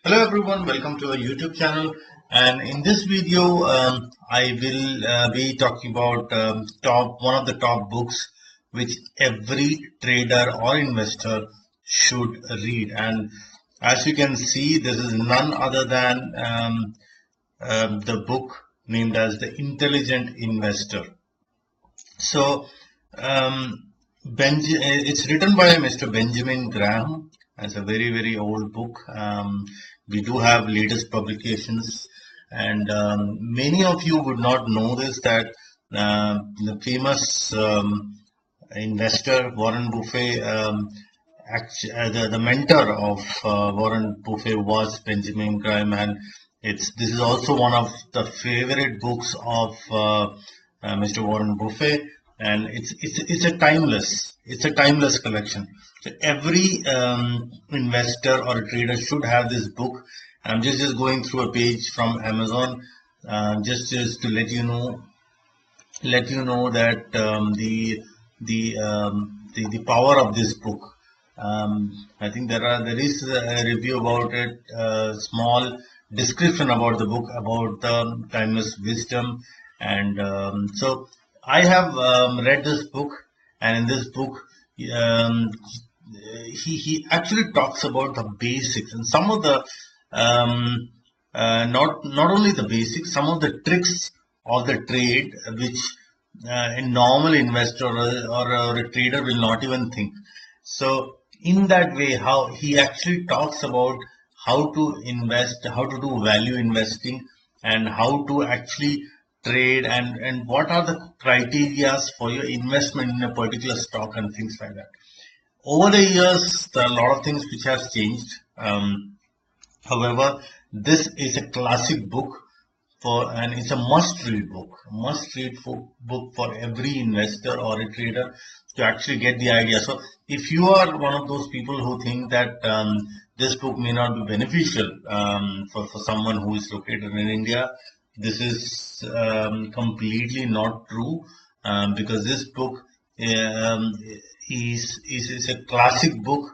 Hello everyone, welcome to our YouTube channel. And in this video, I will be talking about one of the top books which every trader or investor should read. And as you can see, this is none other than the book named as The Intelligent Investor. So, it's written by Mr. Benjamin Graham. It's a very old book. We do have latest publications, and many of you would not know this that the famous investor Warren Buffett, the mentor of Warren Buffett was Benjamin Graham, and this is also one of the favorite books of Mr. Warren Buffett, and it's a timeless collection. So every investor or a trader should have this book. I'm just going through a page from Amazon, just to let you know that the power of this book. I think there is a review about it, small description about the book, about the timeless wisdom, and so I have read this book, and in this book, um, he actually talks about the basics and some of the not only the basics, some of the tricks of the trade which a normal investor or a trader will not even think. So in that way, how he actually talks about how to invest, how to do value investing, and how to actually trade, and what are the criterias for your investment in a particular stock and things like that. Over the years, there are a lot of things which has changed. However, this is a classic book and it's a book for every investor or a trader to actually get the idea. So if you are one of those people who think that this book may not be beneficial for someone who is located in India, this is completely not true, because this book um, is a classic book,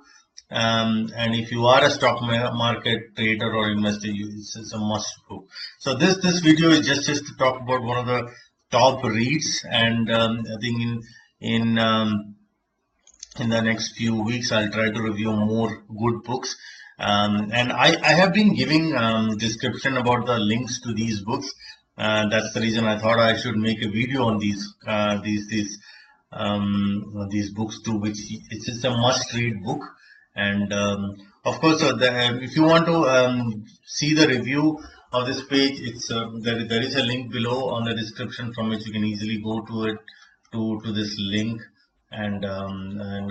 and if you are a stock market trader or investor, it's a must book. So this video is just to talk about one of the top reads, and I think in the next few weeks I'll try to review more good books. And I have been giving description about the links to these books. That's the reason I thought I should make a video on these books too, which it's a must-read book. And of course, if you want to see the review of this page, there is a link below on the description from which you can easily go to it to this link and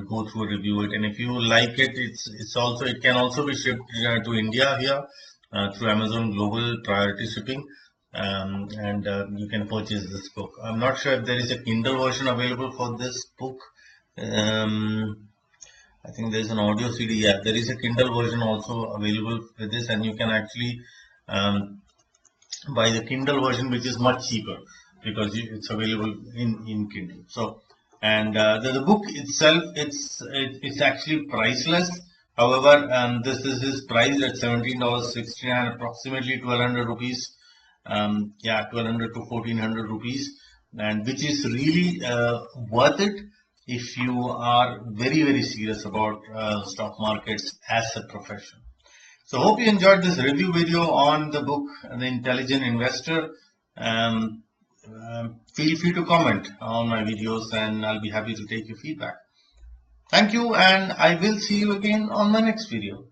go through review it. And if you like it, it can also be shipped to India here through Amazon Global Priority Shipping. And you can purchase this book. I'm not sure if there is a Kindle version available for this book. I think there's an audio CD. Yeah, there is a Kindle version also available for this, and you can actually buy the Kindle version, which is much cheaper because it's available in Kindle. So, and the book itself, it's actually priceless. However, this is priced at $17.69, approximately 1,200 rupees. Yeah, 1,200 to 1,400 rupees, and which is really worth it if you are very serious about stock markets as a profession. So hope you enjoyed this review video on the book The Intelligent Investor. Feel free to comment on my videos, and I'll be happy to take your feedback. Thank you, and I will see you again on my next video.